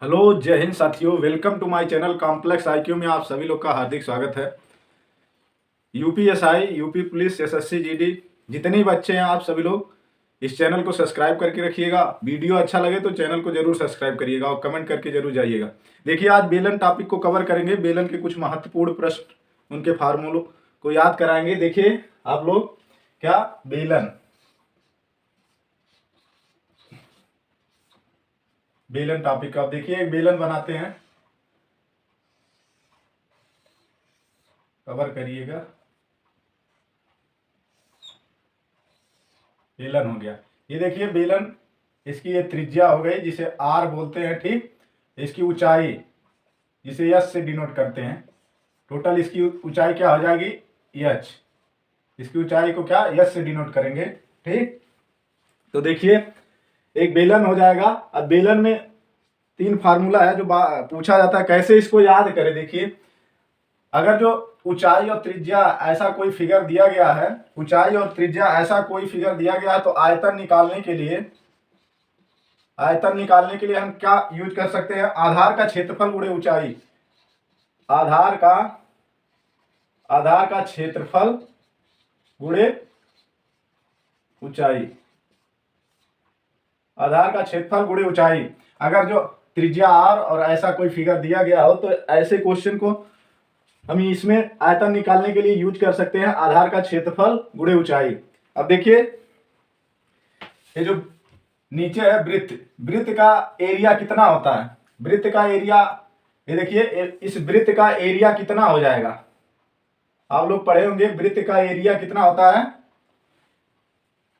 Hello, जय हिंद साथियों। Welcome to my channel complex IQ में आप सभी लोग का हार्दिक स्वागत है। UPSI, UP police, SSC, GD जितने बच्चे हैं आप सभी लोग इस चैनल को सब्सक्राइब करके रखिएगा। वीडियो अच्छा लगे तो चैनल को जरूर सब्सक्राइब करिएगा और कमेंट करके जरूर जाइएगा। देखिए, आज बेलन टॉपिक को कवर करेंगे। बेलन के कुछ महत्वपूर्ण प्रश्न, उनके फार्मूलों को याद कराएंगे। देखिए आप लोग, क्या बेलन बेलन टॉपिक का, आप देखिए एक बेलन बनाते हैं, कवर करिएगा। बेलन हो गया। ये देखिए बेलन, इसकी ये त्रिज्या हो गई जिसे आर बोलते हैं, ठीक। इसकी ऊंचाई जिसे यच से डिनोट करते हैं। टोटल इसकी ऊंचाई क्या हो जाएगी, यच। इसकी ऊंचाई को क्या, यच से डिनोट करेंगे, ठीक। तो देखिए एक बेलन हो जाएगा। अब बेलन में तीन फार्मूला है जो पूछा जाता है कैसे इसको याद करें। देखिए, अगर जो ऊंचाई और त्रिज्या ऐसा कोई फिगर दिया गया है, ऊंचाई और त्रिज्या ऐसा कोई फिगर दिया गया है, तो आयतन निकालने के लिए हम क्या यूज कर सकते हैं, आधार का क्षेत्रफल गुणे ऊंचाई। आधार का क्षेत्रफल गुणे ऊंचाई। आधार का क्षेत्रफल गुणे ऊंचाई। अगर जो त्रिज्या आर और ऐसा कोई फिगर दिया गया हो तो ऐसे क्वेश्चन को हम इसमें आयतन निकालने के लिए यूज कर सकते हैं, आधार का क्षेत्रफल गुणे ऊंचाई। अब देखिए, ये जो नीचे है वृत्त का एरिया कितना होता है, वृत्त का एरिया, ये देखिए इस वृत्त का एरिया कितना हो जाएगा। आप लोग पढ़े होंगे वृत्त का एरिया कितना होता है,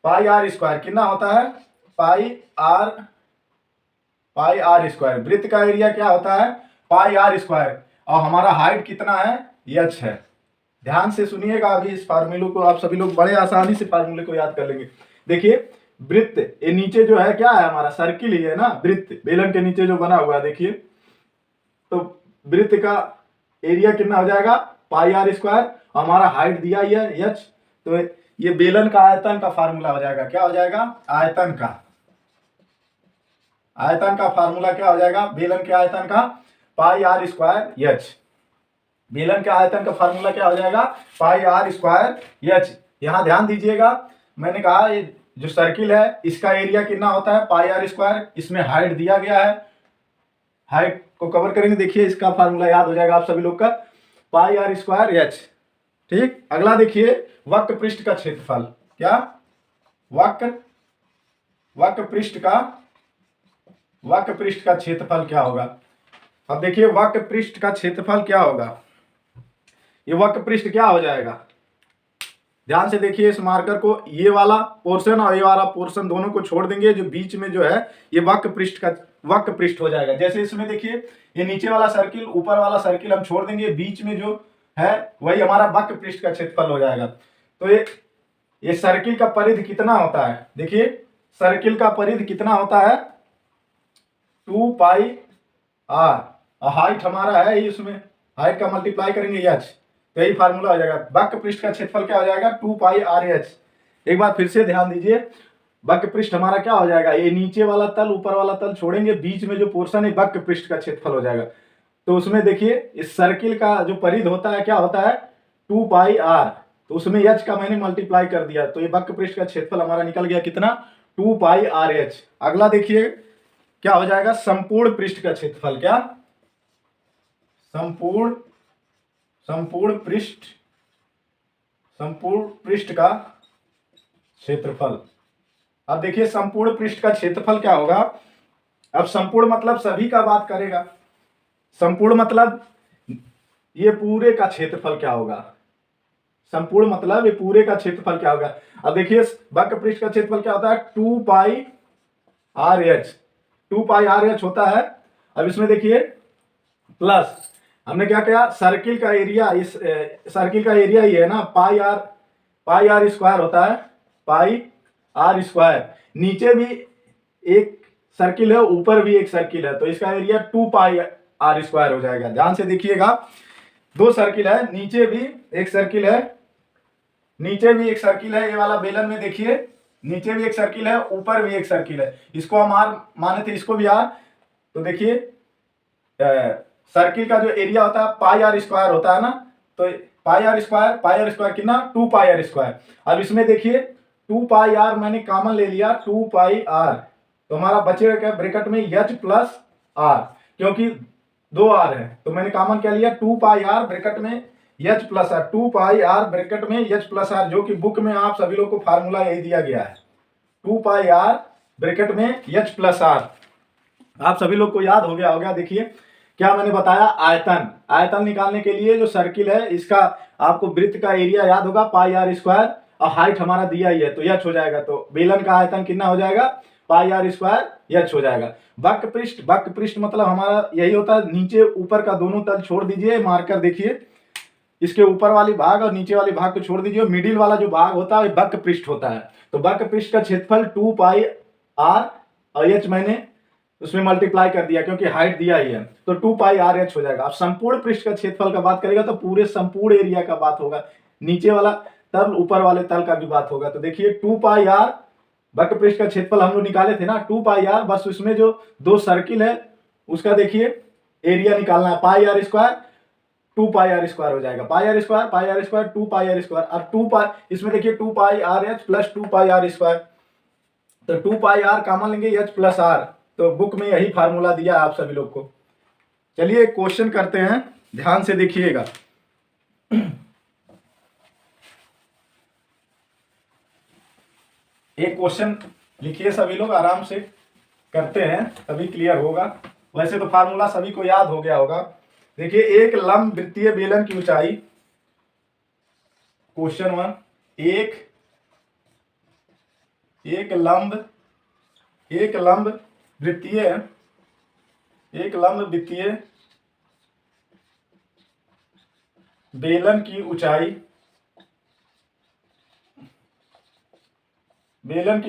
पाई आर स्क्वायर। कितना होता है, पाई आर स्क्वायर। वृत्त का एरिया क्या होता है, पाई आर स्क्वायर। और हमारा हाइट कितना है, यच है। ध्यान से सुनिएगा, अभी इस फार्मूले को आप सभी लोग बड़े आसानी से फार्मूले को याद कर लेंगे। देखिए वृत्त, ये नीचे जो है क्या है, हमारा सर्किल ही है ना, वृत्त बेलन के नीचे जो बना हुआ है। देखिए तो वृत्त का एरिया कितना हो जाएगा, पाई आर स्क्वायर। हमारा हाइट दिया ही है यच, तो ये बेलन का आयतन का फार्मूला हो जाएगा। क्या हो जाएगा, आयतन का फार्मूला क्या हो जाएगा, बेलन के आयतन का पाई आर स्क्वायर यच। बेलन के आयतन का फार्मूला क्या हो जाएगा, पाई आर स्क्वायर यच। यहां ध्यान दीजिएगा, मैंने कहा ये जो सर्किल है इसका एरिया कितना होता है, पाई आर स्क्वायर। इसमें हाइट दिया गया है, हाइट को कवर करेंगे। देखिए इसका फार्मूला याद हो जाएगा आप सभी लोग का, पाई आर स्क्वायर एच, ठीक। अगला देखिए वक्र पृष्ठ का क्षेत्रफल। क्या, वक्र पृष्ठ का क्षेत्रफल क्या होगा। अब देखिए वक्र पृष्ठ का क्षेत्रफल क्या होगा, ये वक्र पृष्ठ क्या हो जाएगा। ध्यान से देखिए इस मार्कर को, ये वाला पोर्शन और ये वाला पोर्शन दोनों को छोड़ देंगे। जो बीच में जो है ये वक्र पृष्ठ हो जाएगा। जैसे इसमें देखिए ये नीचे वाला सर्किल, ऊपर वाला सर्किल हम छोड़ देंगे, बीच में जो है वही हमारा वक्र पृष्ठ का क्षेत्रफल हो जाएगा। तो ये सर्किल का परिधि कितना होता है, देखिए सर्किल का परिधि कितना होता है, 2 पाई आर। हाइट हमारा है ही, उसमें हाइट का मल्टीप्लाई करेंगे एच, तो यही फार्मूला हो जाएगा। वक्र पृष्ठ का क्षेत्रफल क्या हो जाएगा, 2 पाई आर एच। एक बार फिर से ध्यान दीजिए, वक्र पृष्ठ हमारा क्या हो जाएगा, ये नीचे वाला तल ऊपर वाला तल छोड़ेंगे, बीच में जो पोर्शन है वक्र पृष्ठ का क्षेत्रफल हो जाएगा। तो उसमें देखिए इस सर्किल का जो परिधि होता है क्या होता है, 2 पाई आर। तो उसमें एच का मैंने मल्टीप्लाई कर दिया, तो ये वक्र पृष्ठ का क्षेत्रफल हमारा निकल गया कितना, 2 पाई आर एच। अगला देखिए क्या हो जाएगा, संपूर्ण पृष्ठ का क्षेत्रफल। क्या, संपूर्ण पृष्ठ का क्षेत्रफल। अब देखिए संपूर्ण पृष्ठ का क्षेत्रफल क्या होगा। अब संपूर्ण मतलब सभी का बात करेगा, संपूर्ण मतलब ये पूरे का क्षेत्रफल क्या होगा, संपूर्ण मतलब ये पूरे का क्षेत्रफल क्या होगा। अब देखिए वक्र पृष्ठ का क्षेत्रफल क्या होता है, 2 pi r H. 2 pi r H होता है। अब इसमें देखिए प्लस हमने क्या किया, सर्किल का एरिया, इस सर्किल का एरिया ही है ना, पाई आर स्क्वायर होता है, पाई आर स्क्वायर। नीचे भी एक सर्किल है, ऊपर भी एक सर्किल है, तो इसका एरिया 2 पाई आर स्क्वायर हो जाएगा। ध्यान से देखिएगा, दो सर्किल है, नीचे भी एक सर्किल है, ये वाला बेलन में देखिए नीचे भी एक सर्किल है, ऊपर भी एक सर्किल है। इसको हम आर माने थे, इसको भी आर। तो देखिए सर्किल का जो एरिया होता है पाई आर स्क्वायर होता है ना, तो पाई आर स्क्वायर कितना 2 पाई आर स्क्वायर। अब इसमें देखिए 2 पाई आर मैंने कॉमन ले लिया, 2 पाई आर, तो हमारा बचेगा क्या ब्रैकेट में एच प्लस आर, क्योंकि 2 आर है तो मैंने कॉमन क्या लिया 2 पाई आर ब्रैकेट में H plus r, 2 pi r bracket में एच प्लस आर, जो कि बुक में आप सभी लोग को फार्मूला यही दिया गया है 2 पाई आर ब्रैकेट में एच प्लस आर। आप सभी लोग को याद हो गया होगा। देखिए क्या मैंने बताया, आयतन, आयतन निकालने के लिए जो सर्किल है इसका आपको वृत्त का एरिया याद होगा पाई आर स्क्वायर, और हाइट हमारा दिया ही है तो एच हो जाएगा, तो बेलन का आयतन कितना हो जाएगा पाई आर स्क्वायर एच हो जाएगा। वक्र पृष्ठ मतलब हमारा यही होता है, नीचे ऊपर का दोनों तल छोड़ दीजिए, मार्कर देखिए इसके ऊपर वाली भाग और नीचे वाली भाग को छोड़ दीजिए, मिडिल वाला जो भाग होता है वक्र पृष्ठ होता है। तो वक्र पृष्ठ का क्षेत्रफल 2 पाई आर और एच मैंने उसमें मल्टीप्लाई कर दिया क्योंकि हाइट दिया ही है, तो 2 पाई आर एच हो जाएगा। अब संपूर्ण पृष्ठ का क्षेत्रफल का बात करेगा तो पूरे संपूर्ण एरिया का बात होगा, नीचे वाला तल ऊपर वाले तल का भी बात होगा। तो देखिए 2 पाई आर वक्र पृष्ठ का क्षेत्रफल हम लोग निकाले थे ना 2 पाई आर, बस उसमें जो 2 सर्किल है उसका देखिए एरिया निकालना है, pi r square 2 pi r square हो जाएगा, pi r square 2 pi r square. अब 2 पाई इसमें देखिए 2 pi r H plus 2 pi r square, तो 2 पाई आर कॉमन लेंगे एच प्लस आर, तो बुक में यही फार्मूला दिया है आप सभी लोग को। चलिए क्वेश्चन करते हैं, ध्यान से देखिएगा। एक क्वेश्चन लिखिए सभी लोग, आराम से करते हैं तभी क्लियर होगा। वैसे तो फार्मूला सभी को याद हो गया होगा। देखिए एक लंब वृत्तीय बेलन की ऊंचाई, क्वेश्चन 1, एक लंब वृत्तीय बेलन की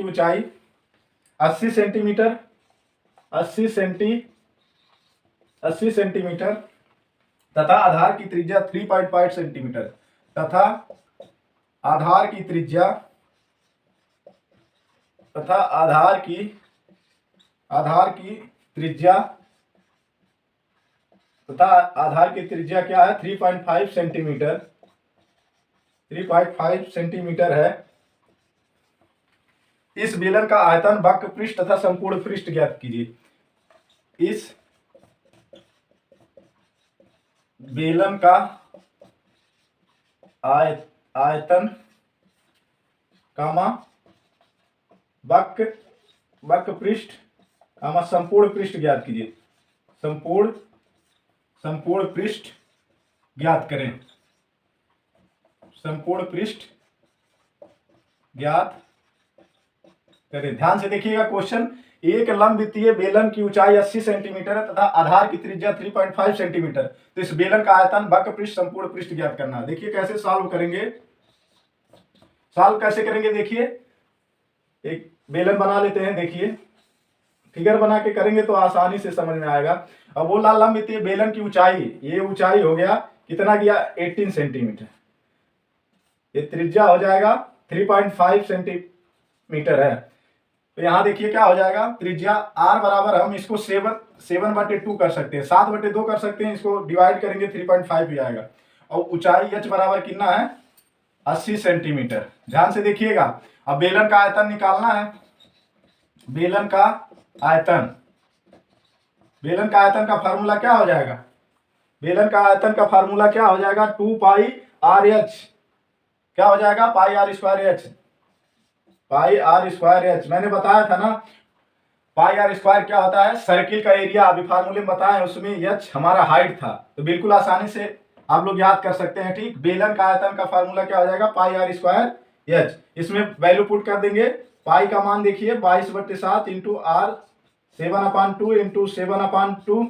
ऊंचाई 80 सेंटीमीटर तथा आधार की त्रिज्या 3.5 सेंटीमीटर तथा आधार की त्रिज्या क्या है 3.5 सेंटीमीटर है। इस बेलन का आयतन वक्र पृष्ठ तथा संपूर्ण पृष्ठ ज्ञात कीजिए। इस बेलन का आयतन वक्र पृष्ठ संपूर्ण पृष्ठ ज्ञात कीजिए, संपूर्ण पृष्ठ ज्ञात करें, संपूर्ण पृष्ठ ज्ञात करें। ध्यान से देखिएगा क्वेश्चन, एक लंब वृत्तीय बेलन की ऊंचाई 80 सेंटीमीटर है तथा आधार की त्रिज्या 3.5 सेंटीमीटर, तो इस बेलन का आयतन वक्र पृष्ठ संपूर्ण पृष्ठ ज्ञात करना है। देखिए कैसे सॉल्व करेंगे, देखिए एक बेलन बना लेते हैं, देखिए फिगर बना के करेंगे तो आसानी से समझ में आएगा। अब वो लंब वृत्तीय बेलन की ऊंचाई, ये ऊंचाई हो गया कितना गया 18 सेंटीमीटर, ये त्रिज्या हो जाएगा 3.5 सेंटीमीटर है। तो यहां देखिए क्या हो जाएगा, त्रिज्या r बराबर हम इसको 7/2 कर सकते हैं, 7/2 कर सकते हैं, इसको डिवाइड करेंगे 3.5 ही आएगा। और ऊंचाई h बराबर कितना है 80 सेंटीमीटर। ध्यान से देखिएगा, अब बेलन का आयतन निकालना है। बेलन का आयतन का फार्मूला क्या हो जाएगा, बेलन का आयतन का फार्मूला क्या हो जाएगा 2 पाई आर एच, क्या हो जाएगा पाई आर स्क्वायर एच। मैंने बताया था ना पाई आर स्क्वायर क्या होता है, सर्किल का एरिया, अभी फार्मूले में बताए उसमें एच हमारा हाइट था, तो बिल्कुल आसानी से आप लोग याद कर सकते हैं। ठीक, बेलन का आयतन का फार्मूला क्या हो जाएगा पाई आर स्क्वायर एच, इसमें वैल्यू पुट कर देंगे। पाई का मान देखिए 22/7 इंटू आर 7/2 इंटू 7/2,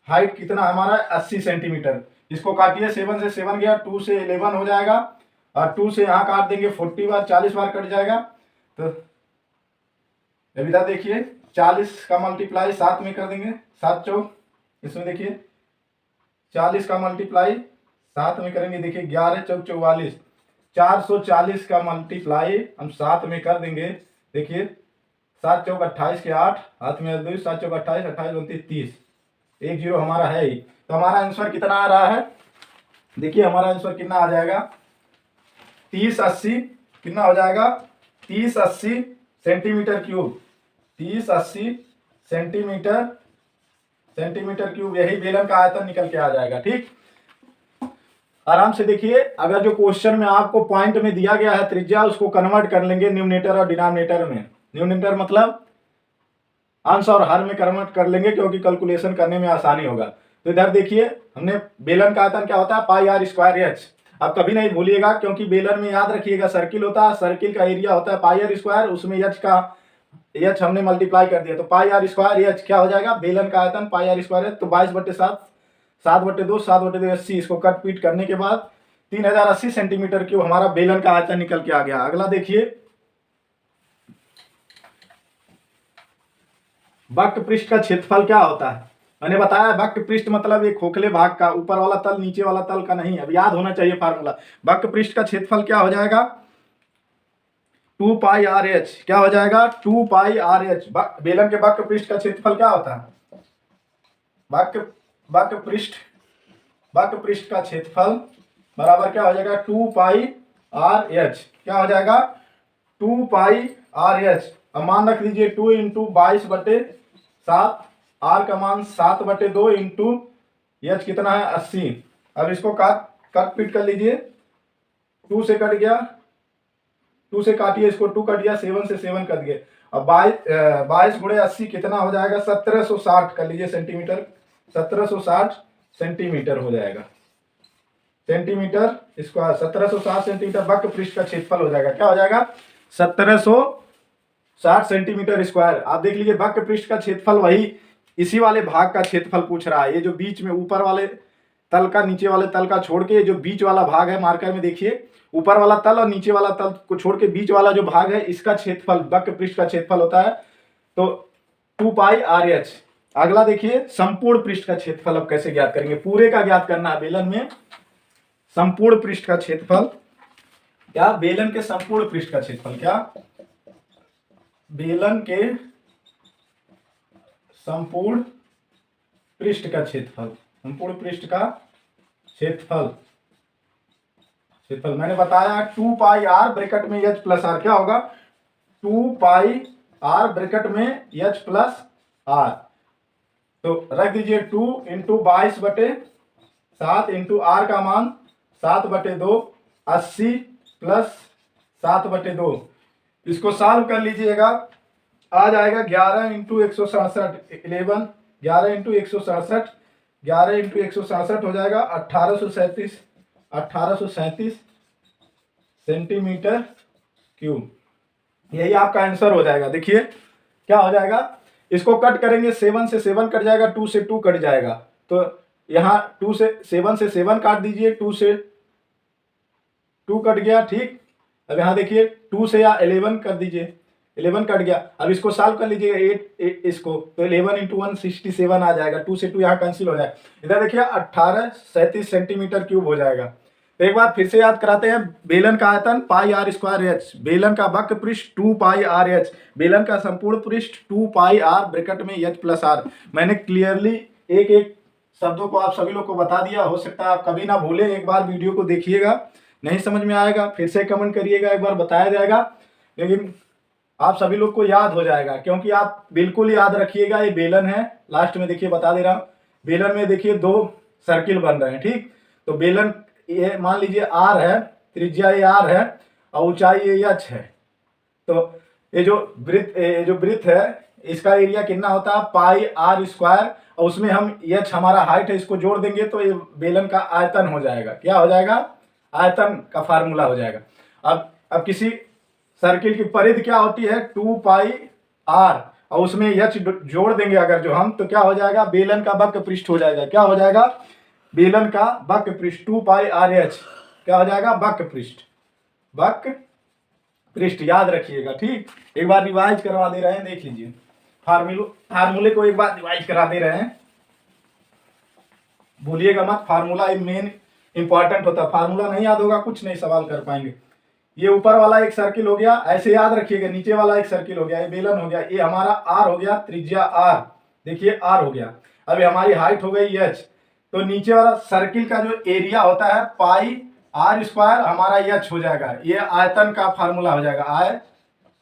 हाइट कितना हमारा 80 सेंटीमीटर। इसको काटिए, 7 से 7 गया, 2 से 11 हो जाएगा, और 2 से यहाँ काट देंगे 40 बार, 40 बार कट जाएगा। तो अभी देखिए 40 का मल्टीप्लाई 7 में कर देंगे, 7 चौक, इसमें देखिए 40 का मल्टीप्लाई 7 में करेंगे, देखिए 11 चौक 44, 440 का मल्टीप्लाई हम 7 में कर देंगे, देखिए 7 चौक 28 के 8, हाथ में 2, 7 चौक 28, 28 29 30, एक जीरो हमारा है ही। तो हमारा आंसर कितना आ रहा है, देखिए हमारा आंसर कितना आ जाएगा, 3080 कितना हो जाएगा, 3080 सेंटीमीटर क्यूब, 3080 सेंटीमीटर क्यूब, यही बेलन का आयतन निकल के आ जाएगा। ठीक, आराम से देखिए, अगर जो क्वेश्चन में आपको पॉइंट में दिया गया है त्रिज्या, उसको कन्वर्ट कर लेंगे न्यूमरेटर और डिनोमिनेटर में। न्यूमरेटर मतलब अंश और हर में कन्वर्ट कर लेंगे, क्योंकि कैलकुलेशन करने में आसानी होगा। तो इधर देखिए, हमने बेलन का आयतन क्या होता है, पाई आर स्क्वायर एच। अब कभी नहीं भूलिएगा, क्योंकि बेलन में याद रखिएगा सर्किल होता है, सर्किल का एरिया होता है पाई आर स्क्वायर, उसमें एच हमने मल्टीप्लाई कर दिया, तो पाई आर स्क्वायर एच क्या हो जाएगा, बेलन का आयतन पाई आर स्क्वायर एच। तो 22/7, 7/2, 7/2 80, इसको कट पीट करने के बाद 3080 सेंटीमीटर क्यूब हमारा बेलन का आयतन निकल के आ गया। अगला देखिए, वक्र पृष्ठ का क्षेत्रफल क्या होता है। मैंने बताया वक्र पृष्ठ मतलब एक खोखले भाग का, ऊपर वाला तल नीचे वाला तल का नहीं। अब याद होना चाहिए फार्मूला। वक्र पृष्ठ का क्षेत्रफल क्या हो जाएगा, 2 पाई आर एच। क्या हो जाएगा, 2 पाई आर एच। बेलन के वक्र पृष्ठ का क्षेत्रफल क्या होता है, वक्र पृष्ठ का क्षेत्रफल बराबर क्या हो जाएगा, 2 पाई आर एच। क्या हो जाएगा, 2 पाई आर एच। अब मान रख लीजिए 2 इंटू 22/7, आर का मान 7/2 इंटू एच कितना है 80। अब इसको कट पीट कर लीजिए, 2 से कट गया, 2 से काटिए, इसको 2 कट गया, 7 से 7 कट गए। अब 22 गुणे 80 कितना हो जाएगा, 1760 कर लीजिए सेंटीमीटर, 1760 सेंटीमीटर हो जाएगा, सेंटीमीटर स्क्वायर। 1760 सेंटीमीटर वक्र पृष्ठ का क्षेत्रफल हो जाएगा। क्या हो जाएगा, 1760 सेंटीमीटर स्क्वायर। आप देख लीजिए वक्र पृष्ठ का क्षेत्रफल वही इसी वाले भाग का क्षेत्रफल पूछ रहा है। ये जो बीच में ऊपर वाले तल का नीचे वाले तल का छोड़ के जो बीच वाला भाग है, मार्कर में देखिए, ऊपर वाला तल और नीचे वाला तल को छोड़ के बीच वाला जो भाग है, इसका क्षेत्रफल वक्र पृष्ठ का क्षेत्रफल होता है। तो 2 पाई आर एच। अगला देखिए, संपूर्ण पृष्ठ का क्षेत्रफल अब कैसे ज्ञात करेंगे, पूरे का ज्ञात करना है बेलन में। संपूर्ण पृष्ठ का क्षेत्रफल क्या, बेलन के संपूर्ण पृष्ठ का क्षेत्रफल क्या, बेलन के संपूर्ण पृष्ठ का क्षेत्रफल, संपूर्ण पृष्ठ का क्षेत्रफल मैंने बताया 2 पाई आर ब्रैकेट में एच प्लस आर। क्या होगा, 2 पाई आर ब्रैकेट में एच प्लस आर। तो रख दीजिए 2 इंटू 22/7 इंटू आर का मान 7/2, 80 प्लस 7/2। इसको सॉल्व कर लीजिएगा, आ जाएगा 11 इंटू 167, 11, 11 इंटू 167, 11 इंटू 167 हो जाएगा 1837 सेंटीमीटर क्यूब। यही आपका आंसर हो जाएगा। देखिए क्या हो जाएगा, इसको कट करेंगे, 7 से 7 कट जाएगा, 2 से 2 कट जाएगा। तो यहाँ 2 से 7 से 7 काट दीजिए, 2 से 2 कट गया। ठीक, अब यहाँ देखिए 2 से या 11 कर दीजिए, 11 कट गया। अब इसको सॉल्व कर लीजिएगा 8 इसको, तो 11 इंटू 1 67 आ जाएगा। 2 से 2 यहाँ कैंसिल हो जाएगा। इधर देखिए 1837 सेंटीमीटर क्यूब हो जाएगा। तो एक बार फिर से याद कराते हैं, बेलन का आयतन पाई आर स्क्वायर एच, बेलन का वक्र पृष्ठ 2 पाई आर एच, बेलन का संपूर्ण पृष्ठ 2 पाई आर ब्रैकेट में एच प्लस आर। मैंने क्लियरली एक एक शब्दों को आप सभी लोग को बता दिया। हो सकता है आप कभी ना भूलें, एक बार वीडियो को देखिएगा, नहीं समझ में आएगा फिर से कमेंट करिएगा, एक बार बताया जाएगा, लेकिन आप सभी लोग को याद हो जाएगा। क्योंकि आप बिल्कुल याद रखिएगा, ये बेलन है, लास्ट में देखिए बता दे रहा हूँ। बेलन में देखिए 2 सर्किल बन रहे हैं। ठीक, तो बेलन ये मान लीजिए आर है, त्रिज्या ये आर है और ऊंचाई ये एच है। तो ये जो वृत्त है, इसका एरिया कितना होता है, पाई आर स्क्वायर, और उसमें हम एच हमारा हाइट है, इसको जोड़ देंगे तो ये बेलन का आयतन हो जाएगा। क्या हो जाएगा, आयतन का फार्मूला हो जाएगा। अब किसी सर्किल की परिधि क्या होती है, 2 पाई आर, और उसमें एच जोड़ देंगे अगर जो हम, तो क्या हो जाएगा, बेलन का वक्र पृष्ठ हो जाएगा। क्या हो जाएगा, बेलन का वक्र पृष्ठ 2 पाई आर एच। क्या हो जाएगा, वक्र पृष्ठ याद रखिएगा। ठीक, एक बार रिवाइज करवा दे रहे हैं, देख लीजिए, फार्मूले को एक बार रिवाइज करा दे रहे हैं, भूलिएगा मत। फार्मूला मेन इंपॉर्टेंट होता है, फार्मूला नहीं याद होगा कुछ नहीं सवाल कर पाएंगे। ये ऊपर वाला एक सर्किल हो गया, ऐसे याद रखिएगा, नीचे वाला एक सर्किल हो गया, ये बेलन हो गया, ये हमारा आर हो गया, त्रिज्या आर, देखिए आर हो गया। अभी हमारी हाइट हो गई h, तो नीचे वाला सर्किल का जो एरिया होता है पाई आर स्क्वायर हमारा h हो जाएगा। ये आयतन का फार्मूला हो जाएगा,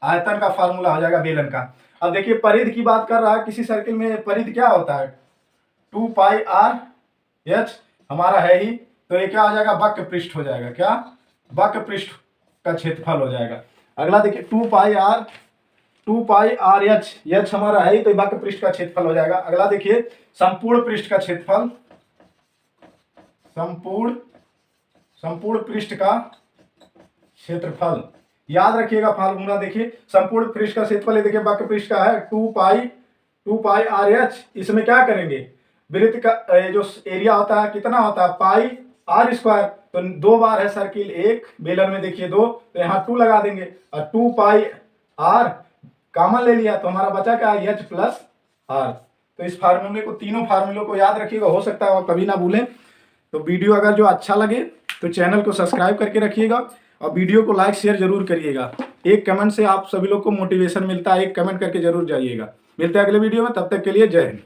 आयतन का फार्मूला हो जाएगा बेलन का। अब देखिए परिधि की बात कर रहा है, किसी सर्किल में परिधि क्या होता है 2 पाई आर h हमारा है ही, तो ये क्या हो जाएगा वक्र पृष्ठ हो जाएगा। क्या वक्र पृष्ठ का क्षेत्रफल हो जाएगा। अगला देखिए 2 पाई आर एच हमारा है ही, तो वक्र पृष्ठ का क्षेत्रफल हो जाएगा। अगला देखिए संपूर्ण पृष्ठ का क्षेत्रफल, संपूर्ण पृष्ठ का क्षेत्रफल याद रखिएगा फार्मूला। देखिए संपूर्ण पृष्ठ का क्षेत्रफल ये देखिए वक्र पृष्ठ का है 2 पाई आर एच। इसमें क्या करेंगे वृत्त का जो एरिया होता है कितना होता है पाई आर स्क्वायर, तो 2 बार है सर्किल, एक बेलन में देखिए 2, तो यहाँ 2 लगा देंगे और 2 पाई आर कॉमन ले लिया, तो हमारा बचा क्या एच प्लस आर। तो इस फार्मूले को, तीनों फार्मूलों को याद रखिएगा, हो सकता है वो कभी ना भूलें। तो वीडियो अगर जो अच्छा लगे तो चैनल को सब्सक्राइब करके रखिएगा और वीडियो को लाइक शेयर जरूर करिएगा। एक कमेंट से आप सभी लोग को मोटिवेशन मिलता है, एक कमेंट करके जरूर जाइएगा। मिलते हैं अगले वीडियो में, तब तक के लिए जय हिंद।